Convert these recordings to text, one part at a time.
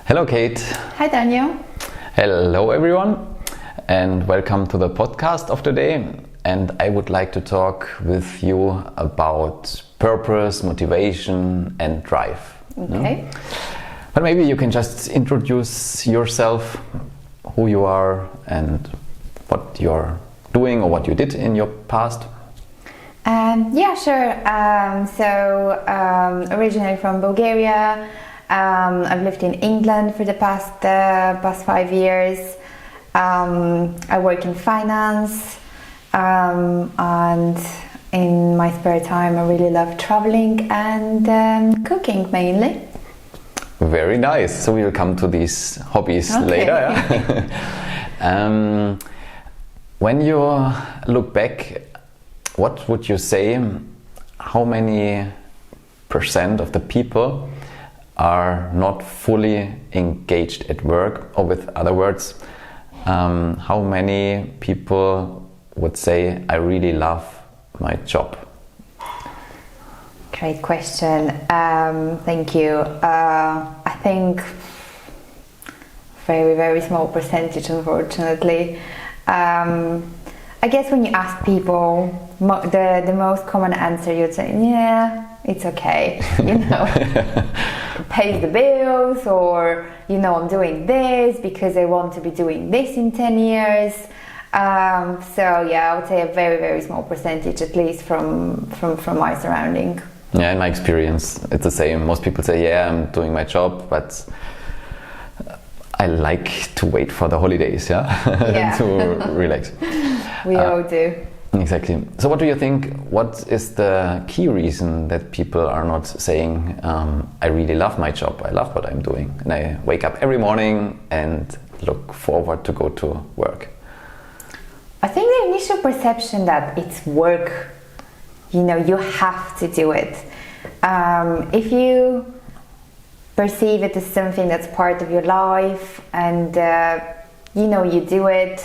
Hello, Kate. Hi, Daniel. Hello, everyone, and welcome to the podcast of today. And I would like to talk with you about purpose, motivation, and drive. Okay. But maybe you can just introduce yourself, who you are, and what you're doing or what you did in your past. Yeah, sure. Originally from Bulgaria. I've lived in England for the past 5 years. I work in finance, and in my spare time I really love traveling and cooking mainly. Very nice. So we'll come to these hobbies later. Yeah? When you look back, what would you say, how many percent of the people are not fully engaged at work? Or with other words, how many people would say, I really love my job? Great question. Thank you. I think very, very small percentage, unfortunately. I guess when you ask people, the most common answer you'd say, yeah, it's okay, pays the bills, or I'm doing this because I want to be doing this in 10 years. So yeah, I would say a very, very small percentage, at least from my surrounding. Yeah, in my experience, it's the same. Most people say, yeah, I'm doing my job, but I like to wait for the holidays, to relax. We all do. Exactly. So what do you think, what is the key reason that people are not saying, I really love my job, I love what I'm doing, and I wake up every morning and look forward to go to work? I think the initial perception that it's work, you have to do it. If you perceive it as something that's part of your life and you do it,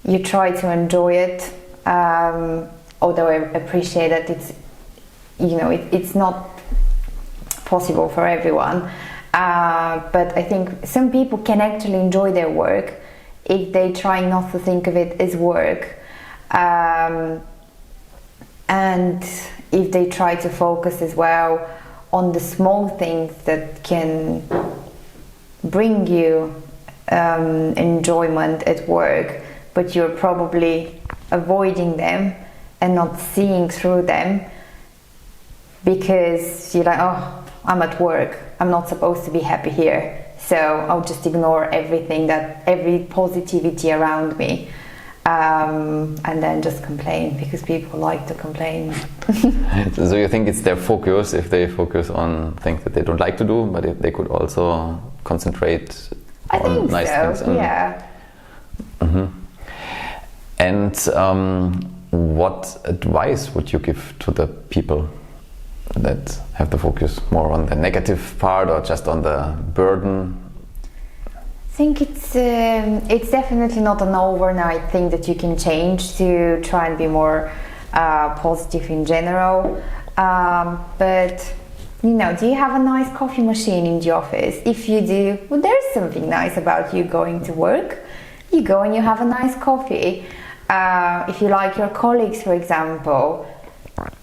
you try to enjoy it, although I appreciate that it's not possible for everyone, but I think some people can actually enjoy their work if they try not to think of it as work, and if they try to focus as well on the small things that can bring you enjoyment at work, but you're probably avoiding them and not seeing through them because you're like, oh, I'm at work, I'm not supposed to be happy here, so I'll just ignore every positivity around me, and then just complain, because people like to complain. So you think it's their focus, if they focus on things that they don't like to do, but if they could also concentrate on nice things? Yeah. Mm-hmm. And what advice would you give to the people that have the focus more on the negative part or just on the burden? I think it's definitely not an overnight thing that you can change to try and be more positive in general. But do you have a nice coffee machine in the office? If you do, well, there's something nice about you going to work. You go and you have a nice coffee. If you like your colleagues, for example,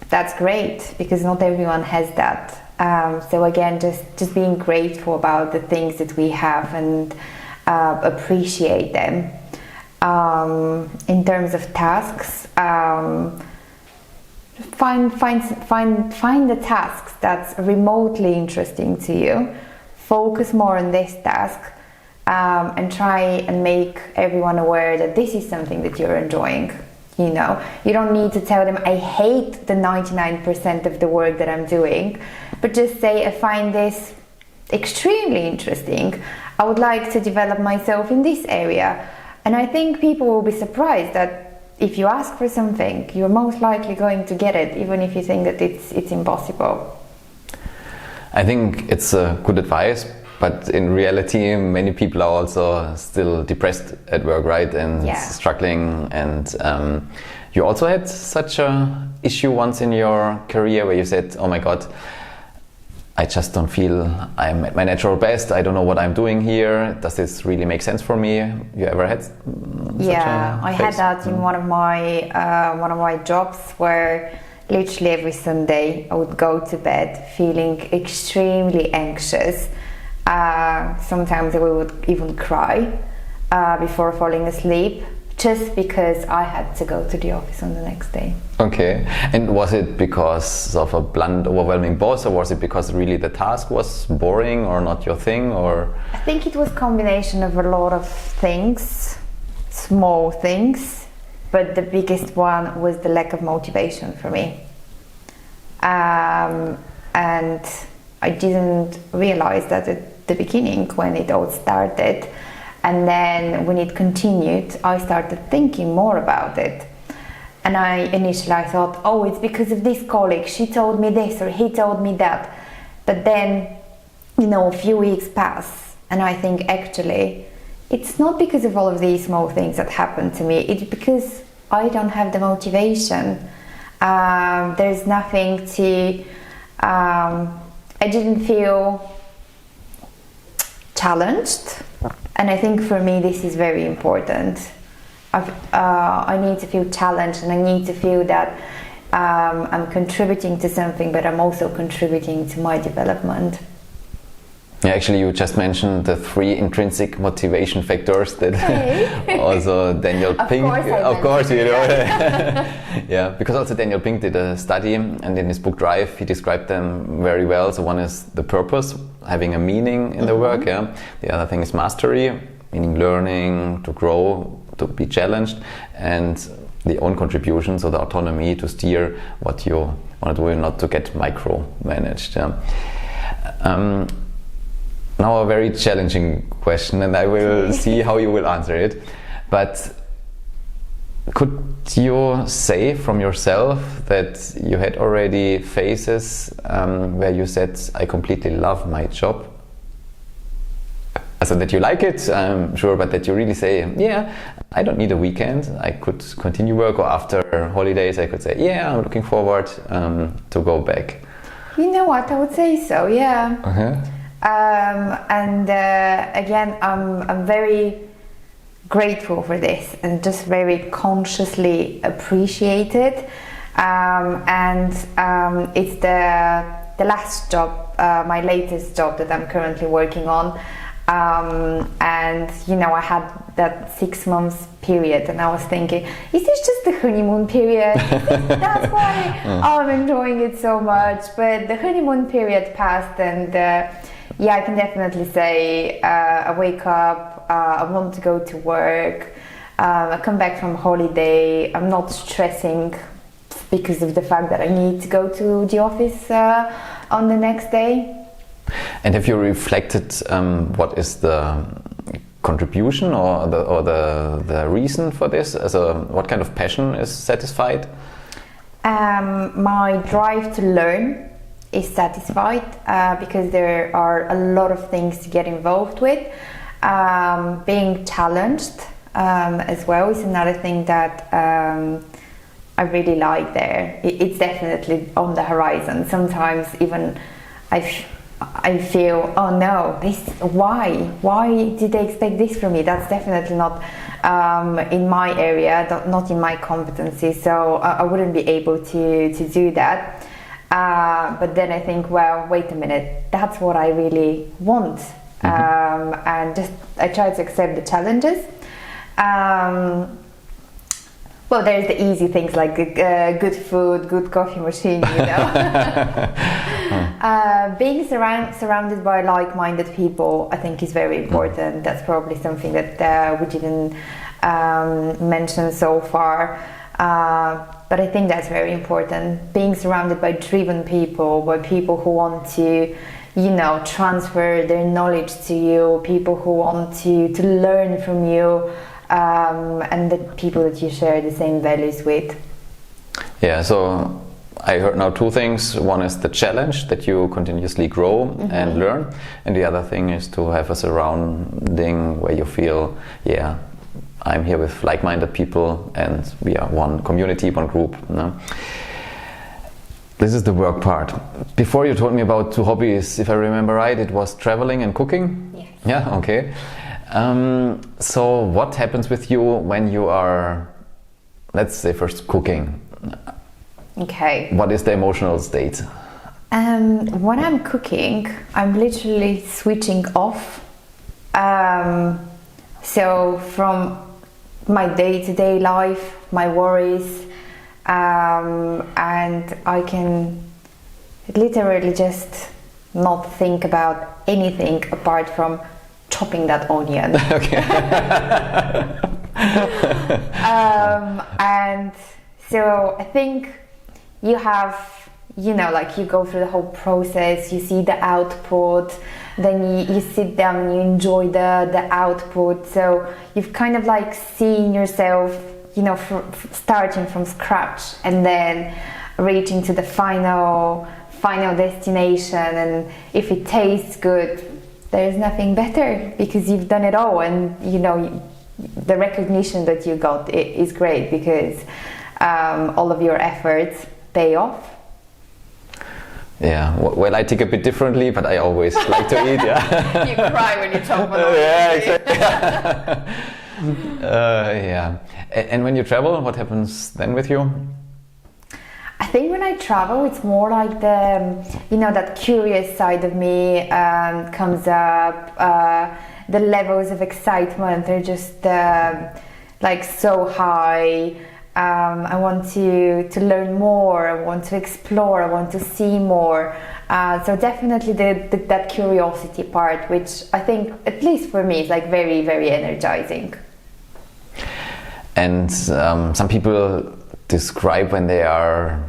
that's great, because not everyone has that. So again, just being grateful about the things that we have and appreciate them. In terms of tasks, find the tasks that's remotely interesting to you. Focus more on this task. And try and make everyone aware that this is something that you're enjoying. You don't need to tell them, I hate the 99% of the work that I'm doing, but just say, I find this extremely interesting. I would like to develop myself in this area. And I think people will be surprised that if you ask for something, you're most likely going to get it, even if you think that it's impossible. I think it's a good advice. But in reality, many people are also still depressed at work, right? And struggling. And you also had such a issue once in your career where you said, oh my God, I just don't feel I'm at my natural best. I don't know what I'm doing here. Does this really make sense for me? You ever had such a I phase? had that in one of my jobs where literally every Sunday I would go to bed feeling extremely anxious. Sometimes I would even cry before falling asleep, just because I had to go to the office on the next day. Okay, and was it because of a blunt, overwhelming boss, or was it because really the task was boring or not your thing, or? I think it was a combination of a lot of things, small things, but the biggest one was the lack of motivation for me. And I didn't realize that at the beginning when it all started. And then when it continued, I started thinking more about it. And I thought, oh, it's because of this colleague, she told me this or he told me that. But then, a few weeks pass and I think actually, it's not because of all of these small things that happened to me, it's because I don't have the motivation. There's nothing to, I didn't feel challenged. And I think for me this is very important. I need to feel challenged, and I need to feel that I'm contributing to something, but I'm also contributing to my development. Yeah, actually you just mentioned the 3 intrinsic motivation factors that also Daniel Pink, of course, yeah, because also Daniel Pink did a study, and in his book Drive he described them very well. So one is the purpose, having a meaning in the work, yeah. The other thing is mastery, meaning learning, to grow, to be challenged, and the own contribution, so the autonomy to steer what you want to do and not to get micromanaged. Yeah. Now a very challenging question, and I will see how you will answer it. But could you say from yourself that you had already phases where you said, I completely love my job? So that you like it, I'm sure, but that you really say, yeah, I don't need a weekend, I could continue work, or after holidays I could say, yeah, I'm looking forward to go back. You know what, I would say so, yeah. Again, I'm very grateful for this and just very consciously appreciate it. It's the last job, my latest job that I'm currently working on. I had that 6 months period, and I was thinking, is this just the honeymoon period? That's why I'm enjoying it so much. But the honeymoon period passed, and I can definitely say I wake up, I want to go to work, I come back from holiday, I'm not stressing because of the fact that I need to go to the office on the next day. And have you reflected what is the contribution or the reason for this? What kind of passion is satisfied? My drive to learn is satisfied because there are a lot of things to get involved with. Being challenged as well is another thing that I really like there. It's definitely on the horizon. Sometimes even I feel, oh no, why did they expect this from me? That's definitely not in my area, not in my competency, so I wouldn't be able to do that. But then I think, well, wait a minute, that's what I really want. And just I try to accept the challenges. Well, there's the easy things like good food, good coffee machine, Being surrounded by like-minded people, I think, is very important. That's probably something that we didn't mention so far. But I think that's very important. Being surrounded by driven people, by people who want to, transfer their knowledge to you, people who want to learn from you. And the people that you share the same values with. Yeah, so I heard now 2 things. One is the challenge, that you continuously grow and learn, and the other thing is to have a surrounding where you feel, yeah, I'm here with like-minded people and we are one community, one group. this is the work part. Before you told me about two hobbies, if I remember right, it was traveling and cooking? Yes. Yeah, okay. So what happens with you when you are, let's say first cooking? Okay. What is the emotional state? When I'm cooking, I'm literally switching off. So from my day-to-day life, my worries, and I can literally just not think about anything apart from chopping that onion. Okay. And so I think you have, like you go through the whole process, you see the output, then you sit down and you enjoy the output. So you've kind of like seen yourself, starting from scratch and then reaching to the final destination. And if it tastes good, there's nothing better because you've done it all, and the recognition that you got is great because all of your efforts pay off. Yeah, well, I take a bit differently, but I always like to eat. Yeah. You cry when you chop an onion. Yeah, exactly. Yeah. And when you travel, what happens then with you? I think when I travel, it's more like that curious side of me comes up. The levels of excitement are just like so high. I want to learn more. I want to explore. I want to see more. So definitely that curiosity part, which I think, at least for me, is like very, very energizing. And some people describe when they are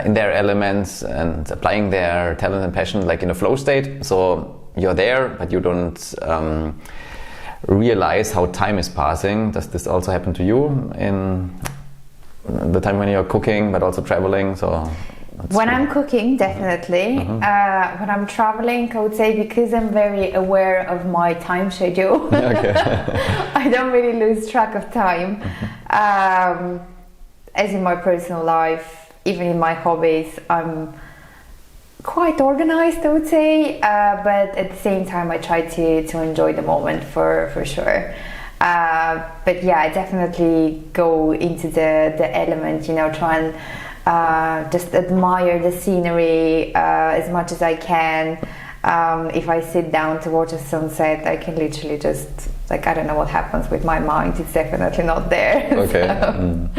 in their elements and applying their talent and passion like in a flow state. So you're there, but you don't realize how time is passing. Does this also happen to you in the time when you're cooking, but also traveling? So when I'm cooking, definitely. Mm-hmm. When I'm traveling, I would say, because I'm very aware of my time schedule, Okay. I don't really lose track of time. Mm-hmm. As in my personal life, even in my hobbies, I'm quite organized, I would say, but at the same time I try to enjoy the moment for sure. But yeah, I definitely go into the element, try and just admire the scenery as much as I can. If I sit down to watch a sunset, I can literally just, I don't know what happens with my mind, it's definitely not there. Okay. So.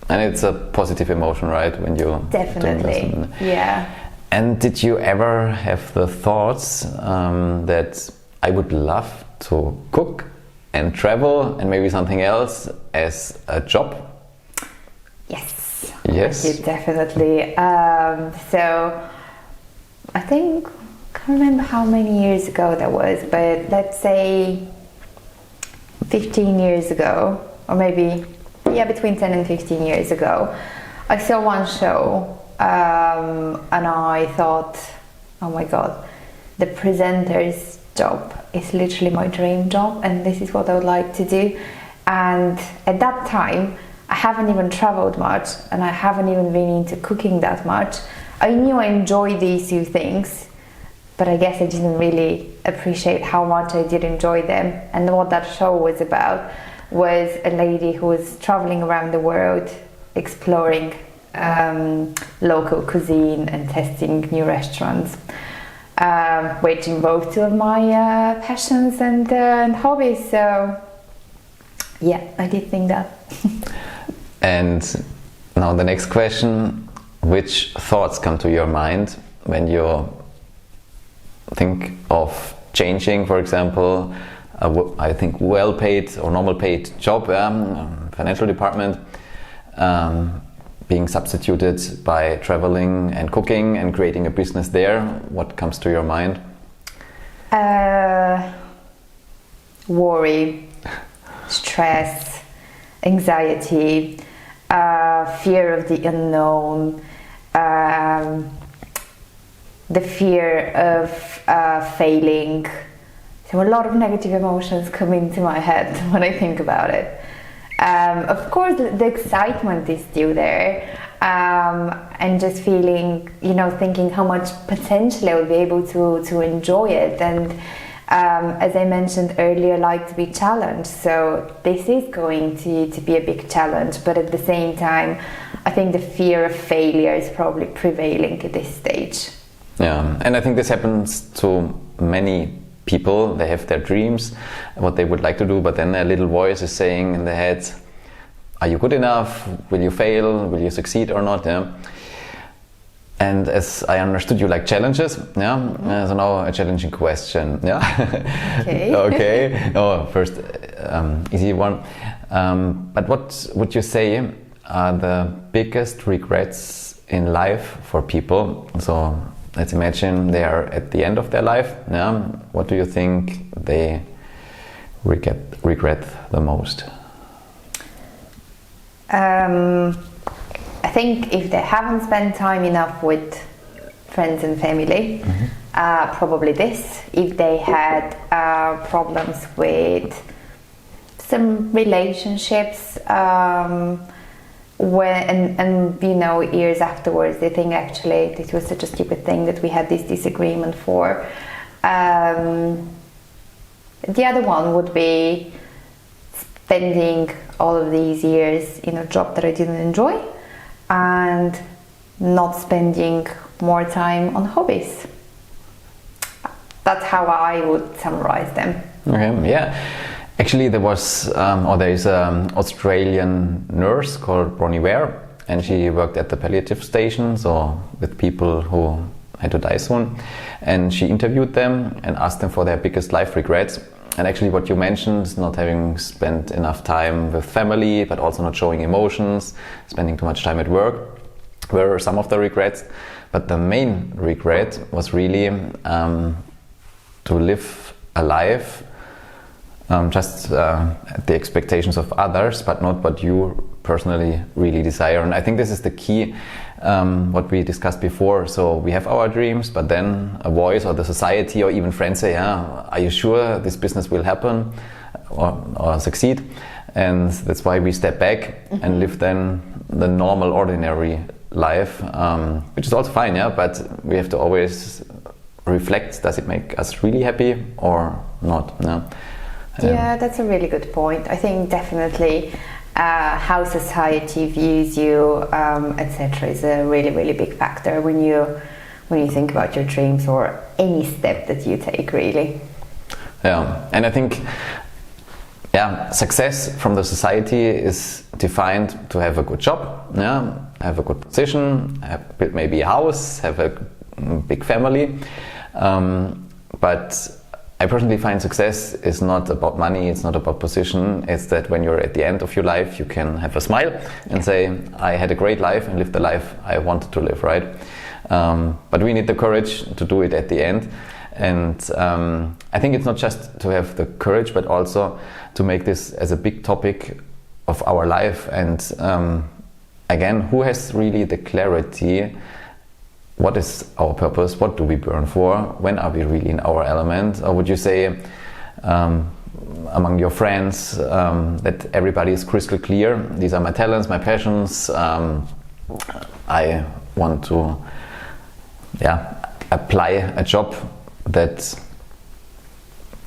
And it's a positive emotion, right? When you definitely, yeah. And did you ever have the thoughts that I would love to cook and travel and maybe something else as a job? Yes. Yes. I did, definitely. So I think, I can't remember how many years ago that was, but let's say 15 years ago, or maybe between 10 and 15 years ago, I saw one show and I thought, oh my god, the presenter's job is literally my dream job, and this is what I would like to do. And at that time I haven't even traveled much and I haven't even been into cooking that much. I knew I enjoyed these two things, but I guess I didn't really appreciate how much I did enjoy them. And what that show was about was a lady who was traveling around the world exploring local cuisine and testing new restaurants, which involved two of my passions and hobbies. So yeah, I did think that. And now the next question, which thoughts come to your mind when you think of changing, for example, I think well-paid or normal-paid job, financial department, being substituted by traveling and cooking and creating a business there? What comes to your mind? Worry, stress, anxiety, fear of the unknown, the fear of failing. So a lot of negative emotions come into my head when I think about it. Of course, the excitement is still there, and just feeling, thinking how much potential I would be able to enjoy it. And as I mentioned earlier, I like to be challenged, so this is going to be a big challenge, but at the same time I think the fear of failure is probably prevailing at this stage. Yeah, and I think this happens to many people. They have their dreams, what they would like to do, but then a little voice is saying in their head, are you good enough? Will you fail? Will you succeed or not? Yeah. And as I understood, you like challenges, yeah. So now a challenging question, yeah. Okay. Okay. Oh, first, easy one. But what would you say are the biggest regrets in life for people? So let's imagine they are at the end of their life. Yeah. What do you think they regret the most? I think if they haven't spent time enough with friends and family, probably this. If they had problems with some relationships, years afterwards they think actually this was such a stupid thing that we had this disagreement for. The other one would be spending all of these years in a job that I didn't enjoy and not spending more time on hobbies. That's how I would summarize them. Okay, yeah. Actually, there is an Australian nurse called Bronnie Ware, and she worked at the palliative station, so with people who had to die soon. And she interviewed them and asked them for their biggest life regrets. And actually what you mentioned, not having spent enough time with family, but also not showing emotions, spending too much time at work, were some of the regrets. But the main regret was really to live a life just at the expectations of others, but not what you personally really desire. And I think this is the key, what we discussed before. So we have our dreams, but then a voice or the society or even friends say, are you sure this business will happen or succeed? And that's why we step back and live then the normal, ordinary life, which is also fine, yeah, but we have to always reflect, does it make us really happy or not? Yeah, that's a really good point. I think definitely how society views you, etc., is a really, really big factor when you think about your dreams or any step that you take, really. Yeah, and I think success from the society is defined to have a good job, have a good position, build maybe a house, have a big family, but I personally find success is not about money, it's not about position, it's that when you're at the end of your life you can have a smile and say, I had a great life and lived the life I wanted to live, right? But we need the courage to do it at the end. And I think it's not just to have the courage, but also to make this as a big topic of our life. And again, who has really the clarity? What is our purpose? What do we burn for? When are we really in our element? Or would you say among your friends that everybody is crystal clear? These are my talents, my passions. I want to apply a job that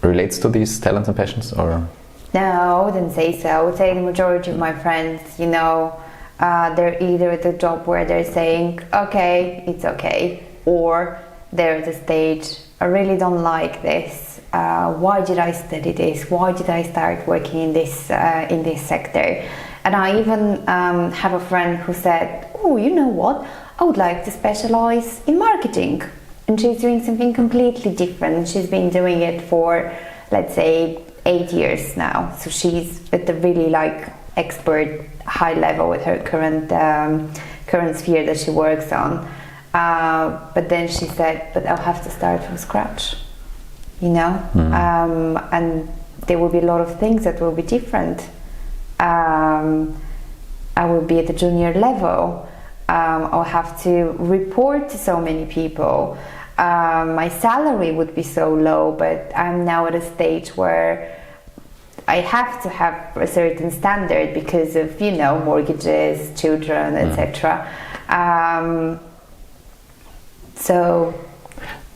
relates to these talents and passions, or? No, I wouldn't say so. I would say the majority of my friends, they're either at a job where they're saying, okay, it's okay, or they're at a stage, I really don't like this. Why did I study this? Why did I start working in this sector? And I even have a friend who said, oh, you know what? I would like to specialize in marketing. And she's doing something completely different. She's been doing it for, let's say, 8 years now. So she's at the really expert high level with her current sphere that she works on. But then she said, but I'll have to start from scratch, and there will be a lot of things that will be different. I will be at the junior level. I'll have to report to so many people. My salary would be so low, but I'm now at a stage where I have to have a certain standard because of, mortgages, children, etc. So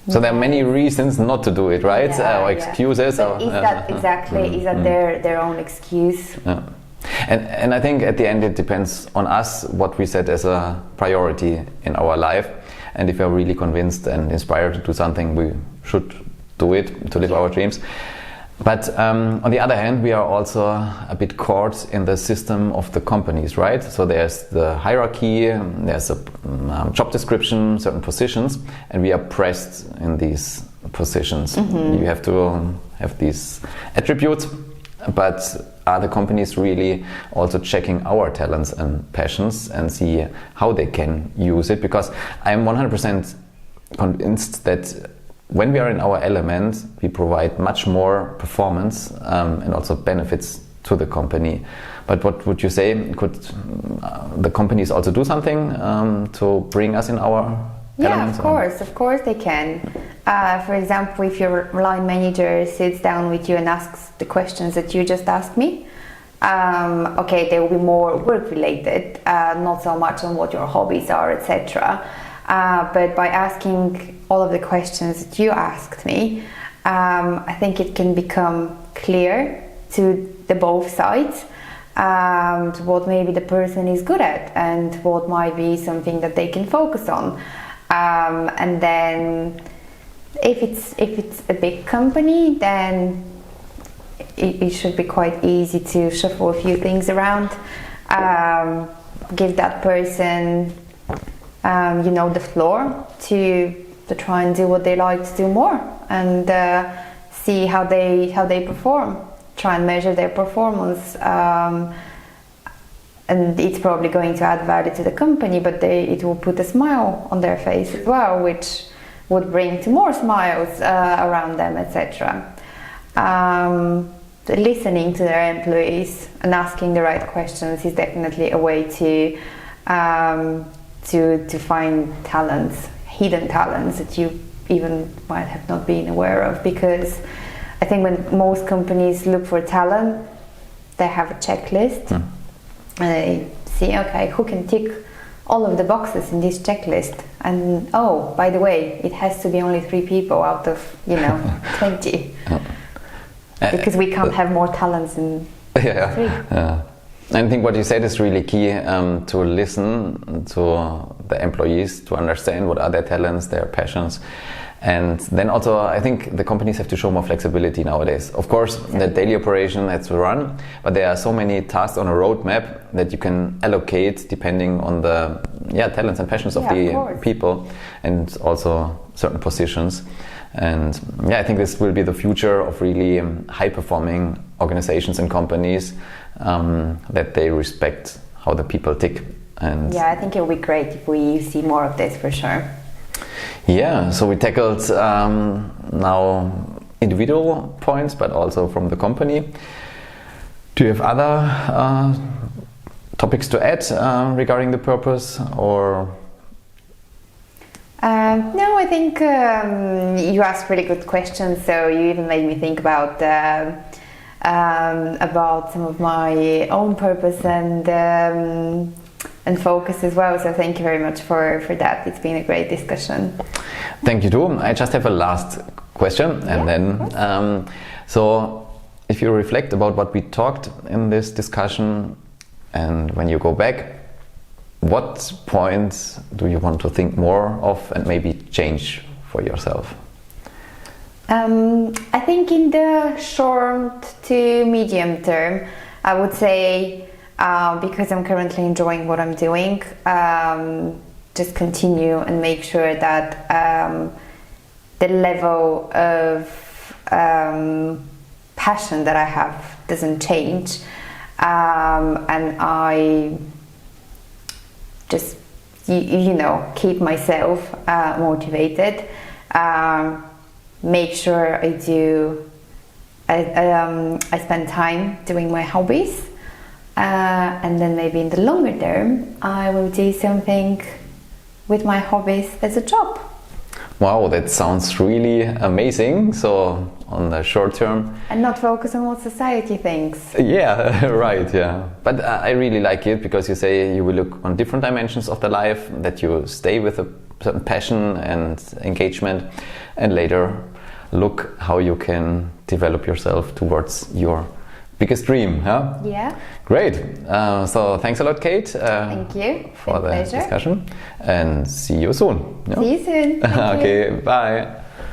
there are many reasons not to do it, right? Or excuses. But is that exactly? Is that their own excuse? Yeah. And I think at the end it depends on us what we set as a priority in our life, and if we're really convinced and inspired to do something, we should do it to live our dreams. But on the other hand, we are also a bit caught in the system of the companies, right? So there's the hierarchy, there's a job description, certain positions, and we are pressed in these positions. You have to have these attributes, but are the companies really also checking our talents and passions and see how they can use it? Because I'm 100% convinced that when we are in our element, we provide much more performance and also benefits to the company. But what would you say? Could the companies also do something to bring us in our element? Of course they can. For example, if your line manager sits down with you and asks the questions that you just asked me, okay, they will be more work related, not so much on what your hobbies are, etc. But by asking all of the questions that you asked me, I think it can become clear to the both sides what maybe the person is good at and what might be something that they can focus on. And then if it's a big company, then it should be quite easy to shuffle a few things around, give that person the floor to try and do what they like to do more, and see how they perform, try and measure their performance, and it's probably going to add value to the company, but it will put a smile on their face as well, which would bring to more smiles around them, etc. Listening to their employees and asking the right questions is definitely a way to find talents, hidden talents that you even might have not been aware of. Because I think when most companies look for talent, they have a checklist and they see, okay, who can tick all of the boxes in this checklist, and oh, by the way, it has to be only 3 people out of 20, because we can't have more talents than 3. I think what you said is really key, to listen to the employees, to understand what are their talents, their passions. And then also, I think the companies have to show more flexibility nowadays. Of course, the daily operation has to run, but there are so many tasks on a roadmap that you can allocate depending on the talents and passions of the people, and also certain positions. And I think this will be the future of really high-performing organizations and companies, that they respect how the people tick. And I think it will be great if we see more of this, for sure. So we tackled now individual points, but also from the company. Do you have other topics to add regarding the purpose, or? No, I think you asked really good questions. So you even made me think about some of my own purpose and focus as well. So thank you very much for that. It's been a great discussion. Thank you too. I just have a last question, and then so if you reflect about what we talked in this discussion, and when you go back, what points do you want to think more of and maybe change for yourself? I think in the short to medium term, I would say, because I'm currently enjoying what I'm doing, just continue and make sure that the level of passion that I have doesn't change, and I just keep myself motivated, make sure I spend time doing my hobbies, and then maybe in the longer term I will do something with my hobbies as a job. Wow, that sounds really amazing. So on the short term. And not focus on what society thinks. Yeah, right, yeah. But I really like it because you say you will look on different dimensions of the life, that you stay with a certain passion and engagement, and later look how you can develop yourself towards your biggest dream. Huh? Yeah. Great. So thanks a lot, Kate. Thank you. For the discussion, and see you soon. See you soon. Okay, bye.